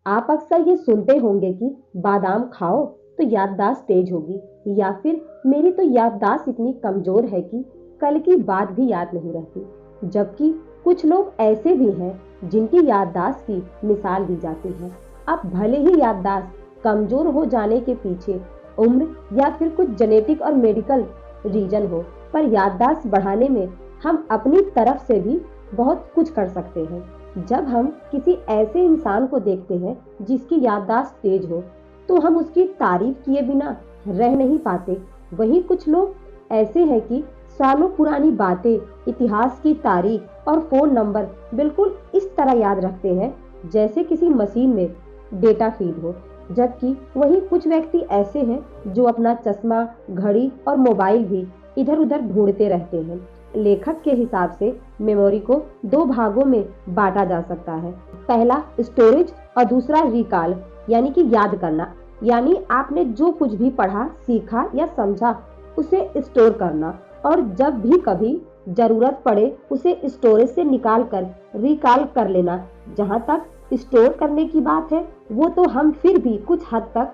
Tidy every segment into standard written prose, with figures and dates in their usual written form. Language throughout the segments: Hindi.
आप अक्सर ये सुनते होंगे कि बादाम खाओ तो याददाश्त तेज होगी, या फिर मेरी तो याददाश्त इतनी कमजोर है कि कल की बात भी याद नहीं रहती। जबकि कुछ लोग ऐसे भी हैं जिनकी याददाश्त की मिसाल दी जाती है। अब भले ही याददाश्त कमजोर हो जाने के पीछे उम्र या फिर कुछ जेनेटिक और मेडिकल रीजन हो, पर याददाश्त बढ़ाने में हम अपनी तरफ से भी बहुत कुछ कर सकते हैं। जब हम किसी ऐसे इंसान को देखते हैं जिसकी याददाश्त तेज हो, तो हम उसकी तारीफ किए बिना रह नहीं पाते। वहीं कुछ लोग ऐसे हैं कि सालों पुरानी बातें, इतिहास की तारीख और फोन नंबर बिल्कुल इस तरह याद रखते हैं जैसे किसी मशीन में डेटा फीड हो। जबकि वहीं कुछ व्यक्ति ऐसे हैं जो अपना चश्मा, घड़ी और मोबाइल भी इधर उधर ढूंढते रहते हैं। लेखक के हिसाब से मेमोरी को दो भागों में बांटा जा सकता है। पहला स्टोरेज और दूसरा रिकॉल, यानी कि याद करना। यानी आपने जो कुछ भी पढ़ा, सीखा या समझा उसे स्टोर करना, और जब भी कभी जरूरत पड़े उसे स्टोरेज से निकाल कर रिकॉल कर लेना। जहाँ तक स्टोर करने की बात है, वो तो हम फिर भी कुछ हद तक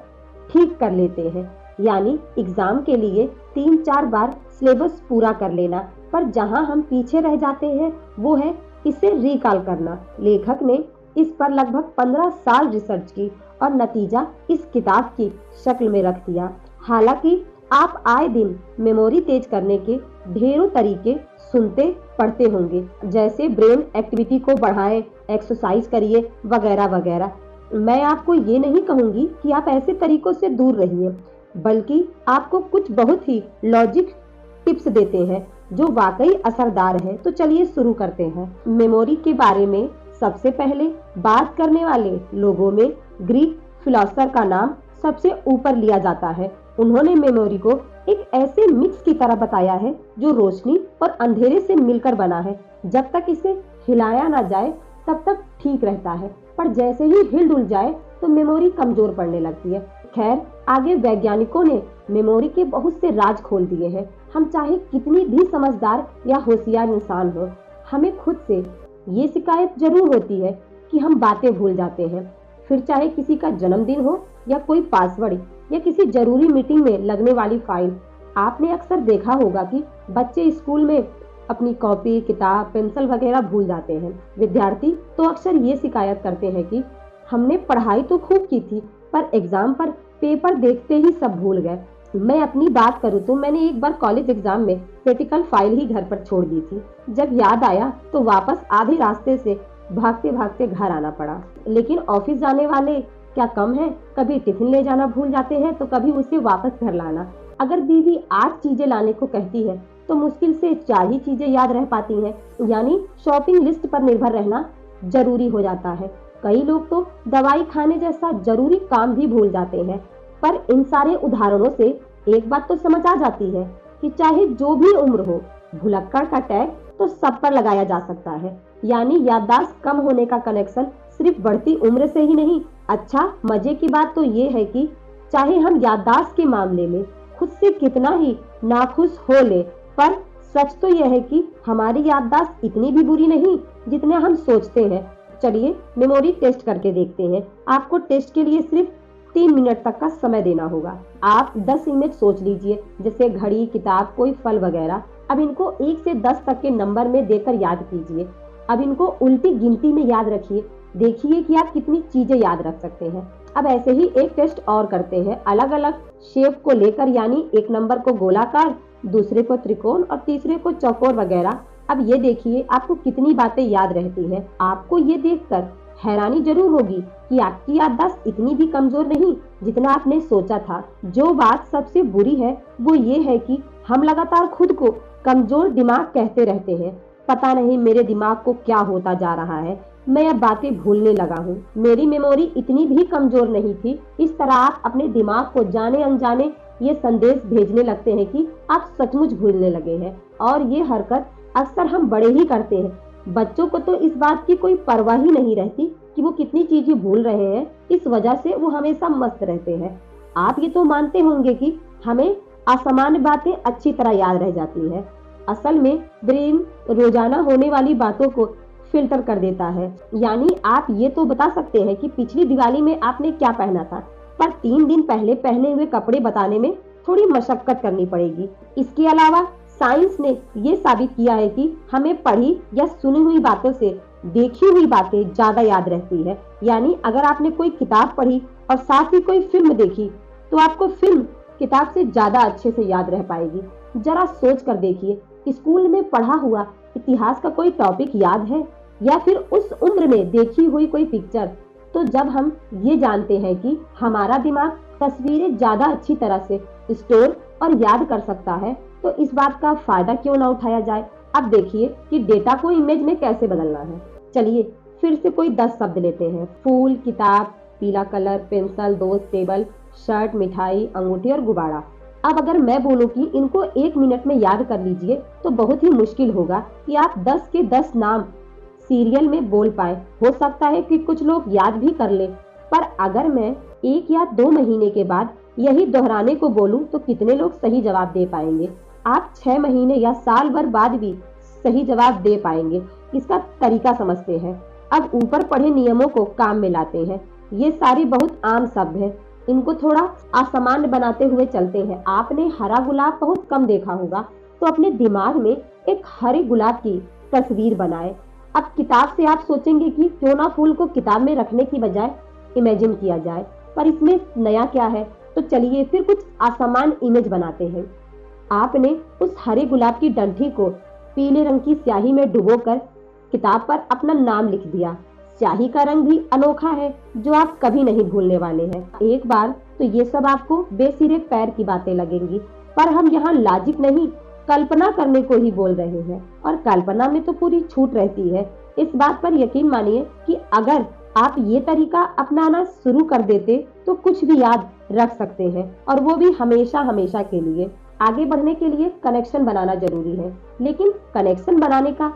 ठीक कर लेते हैं, यानी एग्जाम के लिए 3-4 बार सिलेबस पूरा कर लेना। पर जहां हम पीछे रह जाते हैं वो है इसे रिकॉल करना। लेखक ने इस पर लगभग 15 साल रिसर्च की और नतीजा इस किताब की शक्ल में रख दिया। हालांकि आप आए दिन मेमोरी तेज करने के ढेरों तरीके सुनते पढ़ते होंगे, जैसे ब्रेन एक्टिविटी को बढ़ाएं, एक्सरसाइज करिए वगैरह वगैरह। मैं आपको ये नहीं कहूंगी कि आप ऐसे तरीकों से दूर रहिए, बल्कि आपको कुछ बहुत ही लॉजिक टिप्स देते हैं जो वाकई असरदार है। तो चलिए शुरू करते हैं। मेमोरी के बारे में सबसे पहले बात करने वाले लोगों में ग्रीक फिलोसोफर का नाम सबसे ऊपर लिया जाता है। उन्होंने मेमोरी को एक ऐसे मिक्स की तरह बताया है जो रोशनी और अंधेरे से मिलकर बना है। जब तक इसे हिलाया ना जाए तब तक ठीक रहता है, पर जैसे ही हिल डुल जाए तो मेमोरी कमजोर पड़ने लगती है। खैर, आगे वैज्ञानिकों ने मेमोरी के बहुत से राज खोल दिए हैं। हम चाहे कितनी भी समझदार या होशियार इंसान हो, हमें खुद से ये शिकायत जरूर होती है कि हम बातें भूल जाते हैं। फिर चाहे किसी का जन्मदिन हो या कोई पासवर्ड या किसी जरूरी मीटिंग में लगने वाली फाइल। आपने अक्सर देखा होगा कि बच्चे स्कूल में अपनी कॉपी, किताब, पेंसिल वगैरह भूल जाते हैं। विद्यार्थी तो अक्सर ये शिकायत करते हैं कि हमने पढ़ाई तो खूब की थी, पर एग्जाम पर पेपर देखते ही सब भूल गए। मैं अपनी बात करूँ तो मैंने एक बार कॉलेज एग्जाम में प्रैक्टिकल फाइल ही घर पर छोड़ दी थी। जब याद आया तो वापस आधे रास्ते से भागते भागते घर आना पड़ा। लेकिन ऑफिस जाने वाले क्या कम है? कभी टिफिन ले जाना भूल जाते हैं तो कभी उसे वापस घर लाना। अगर बीवी 8 चीजें लाने को कहती है तो मुश्किल से 4 ही चीजें याद रह पाती हैं। यानी शॉपिंग लिस्ट पर निर्भर रहना जरूरी हो जाता है। कई लोग तो दवाई खाने जैसा जरूरी काम भी भूल जाते हैं। पर इन सारे उदाहरणों से एक बात तो समझ आ जाती है कि चाहे जो भी उम्र हो, भुलक्कड़ का टैग तो सब पर लगाया जा सकता है। यानी याददाश्त कम होने का कनेक्शन सिर्फ बढ़ती उम्र से ही नहीं। अच्छा, मजे की बात तो ये है कि चाहे हम याददाश्त के मामले में खुद से कितना ही नाखुश हो ले, पर सच तो यह है कि हमारी याददाश्त इतनी भी बुरी नहीं जितना हम सोचते हैं। चलिए मेमोरी टेस्ट करके देखते हैं। आपको टेस्ट के लिए सिर्फ 3 मिनट तक का समय देना होगा। आप 10 इमेज सोच लीजिए, जैसे घड़ी, किताब, कोई फल वगैरह। अब इनको 1 से 10 तक के नंबर में देकर याद कीजिए। अब इनको उल्टी गिनती में याद रखिए। देखिए कि आप कितनी चीजें याद रख सकते हैं। अब ऐसे ही एक टेस्ट और करते हैं, अलग अलग शेप को लेकर, यानी एक नंबर को गोलाकार, दूसरे को त्रिकोण और तीसरे को चौकोर वगैरह। अब ये देखिए आपको कितनी बातें याद रहती हैं। आपको ये देखकर हैरानी जरूर होगी कि आपकी याददाश्त इतनी भी कमजोर नहीं जितना आपने सोचा था। जो बात सबसे बुरी है वो ये है कि हम लगातार खुद को कमजोर दिमाग कहते रहते हैं। पता नहीं मेरे दिमाग को क्या होता जा रहा है, मैं अब बातें भूलने लगा हूँ, मेरी मेमोरी इतनी भी कमजोर नहीं थी। इस तरह आप अपने दिमाग को जाने अनजाने ये संदेश भेजने लगते हैं कि आप सचमुच भूलने लगे हैं। और ये हरकत अक्सर हम बड़े ही करते हैं। बच्चों को तो इस बात की कोई परवाह ही नहीं रहती कि वो कितनी चीजें भूल रहे हैं। इस वजह से वो हमेशा मस्त रहते हैं। आप ये तो मानते होंगे कि हमें असामान्य बातें अच्छी तरह याद रह जाती है। असल में ब्रेन रोजाना होने वाली बातों को फिल्टर कर देता है। यानी आप ये तो बता सकते हैं कि पिछली दिवाली में आपने क्या पहना था, पर 3 दिन पहले पहने हुए कपड़े बताने में थोड़ी मशक्कत करनी पड़ेगी। इसके अलावा साइंस ने ये साबित किया है कि हमें पढ़ी या सुनी हुई बातों से देखी हुई बातें ज्यादा याद रहती है। यानी अगर आपने कोई किताब पढ़ी और साथ ही कोई फिल्म देखी तो आपको फिल्म किताब से ज्यादा अच्छे से याद रह पाएगी। जरा सोच कर देखिए, स्कूल में पढ़ा हुआ इतिहास का कोई टॉपिक याद है या फिर उस उम्र में देखी हुई कोई पिक्चर। तो जब हम ये जानते हैं कि हमारा दिमाग तस्वीरें ज्यादा अच्छी तरह से स्टोर और याद कर सकता है, तो इस बात का फायदा क्यों ना उठाया जाए। अब देखिए कि डेटा को इमेज में कैसे बदलना है। चलिए फिर से कोई 10 शब्द लेते हैं। फूल, किताब, पीला कलर, पेंसिल, दोस्त, टेबल, शर्ट, मिठाई, अंगूठी और गुब्बारा। अब अगर मैं बोलूं कि इनको 1 मिनट में याद कर लीजिए तो बहुत ही मुश्किल होगा कि आप 10 के 10 नाम सीरियल में बोल पाए। हो सकता है कि कुछ लोग याद भी कर ले, पर अगर मैं 1 या 2 महीने के बाद यही दोहराने को बोलूं तो कितने लोग सही जवाब दे पाएंगे। आप 6 महीने या साल भर बाद भी सही जवाब दे पाएंगे। इसका तरीका समझते हैं। अब ऊपर पढ़े नियमों को काम में लाते हैं। ये सारे बहुत आम शब्द हैं, इनको थोड़ा असामान्य बनाते हुए चलते हैं। आपने हरा गुलाब बहुत कम देखा होगा, तो अपने दिमाग में एक हरे गुलाब की तस्वीर बनाएं। अब किताब से आप सोचेंगे कि क्यों ना फूल को किताब में रखने की बजाय इमेजिन किया जाए, पर इसमें नया क्या है। तो चलिए फिर कुछ असामान्य इमेज बनाते हैं। आपने उस हरे गुलाब की डंठी को पीले रंग की स्याही में डुबोकर किताब पर अपना नाम लिख दिया। स्याही का रंग भी अनोखा है जो आप कभी नहीं भूलने वाले हैं। एक बार तो ये सब आपको बेसिरे पैर की बातें लगेंगी, पर हम यहाँ लॉजिक नहीं कल्पना करने को ही बोल रहे हैं, और कल्पना में तो पूरी छूट रहती है। इस बात पर यकीन मानिए कि अगर आप ये तरीका अपनाना शुरू कर देते तो कुछ भी याद रख सकते हैं, और वो भी हमेशा हमेशा के लिए। आगे बढ़ने के लिए कनेक्शन बनाना जरूरी है, लेकिन कनेक्शन बनाने का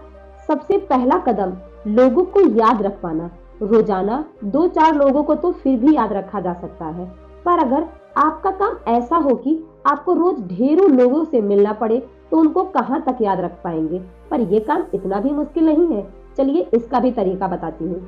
सबसे पहला कदम लोगों को याद रख पाना। रोजाना 2-4 लोगों को तो फिर भी याद रखा जा सकता है, पर अगर आपका काम ऐसा हो कि आपको रोज ढेरों लोगों से मिलना पड़े तो उनको कहाँ तक याद रख पाएंगे। पर यह काम इतना भी मुश्किल नहीं है। चलिए इसका भी तरीका बताती हूँ।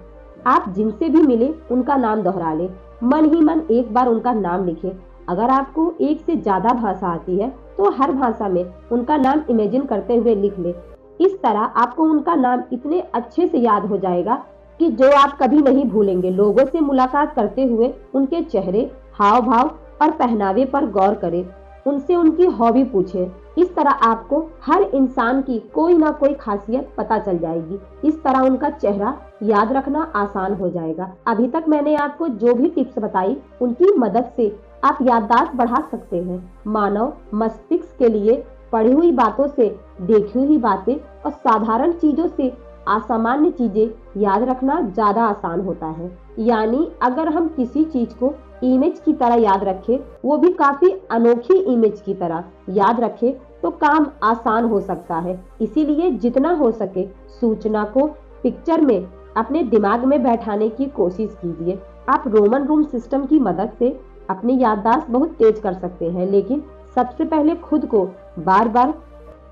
आप जिनसे भी मिले उनका नाम दोहरा ले, मन ही मन एक बार उनका नाम लिखे। अगर आपको 1 से ज्यादा भाषा आती है तो हर भाषा में उनका नाम इमेजिन करते हुए लिख ले। इस तरह आपको उनका नाम इतने अच्छे से याद हो जाएगा कि जो आप कभी नहीं भूलेंगे। लोगों से मुलाकात करते हुए उनके चेहरे, हाव भाव और पहनावे पर गौर करें, उनसे उनकी हॉबी पूछें। इस तरह आपको हर इंसान की कोई ना कोई खासियत पता चल जाएगी। इस तरह उनका चेहरा याद रखना आसान हो जाएगा। अभी तक मैंने आपको जो भी टिप्स बताई उनकी मदद से आप याददाश्त बढ़ा सकते हैं। मानव मस्तिष्क के लिए पढ़ी हुई बातों से देखी हुई बातें और साधारण चीजों से असामान्य चीजें याद रखना ज्यादा आसान होता है। यानी अगर हम किसी चीज को इमेज की तरह याद रखें, वो भी काफी अनोखी इमेज की तरह याद रखें, तो काम आसान हो सकता है। इसीलिए जितना हो सके सूचना को पिक्चर में अपने दिमाग में बैठाने की कोशिश कीजिए। आप रोमन रूम सिस्टम की मदद से अपनी याददाश्त बहुत तेज कर सकते हैं, लेकिन सबसे पहले खुद को बार बार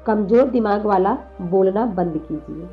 कमजोर दिमाग वाला बोलना बंद कीजिए।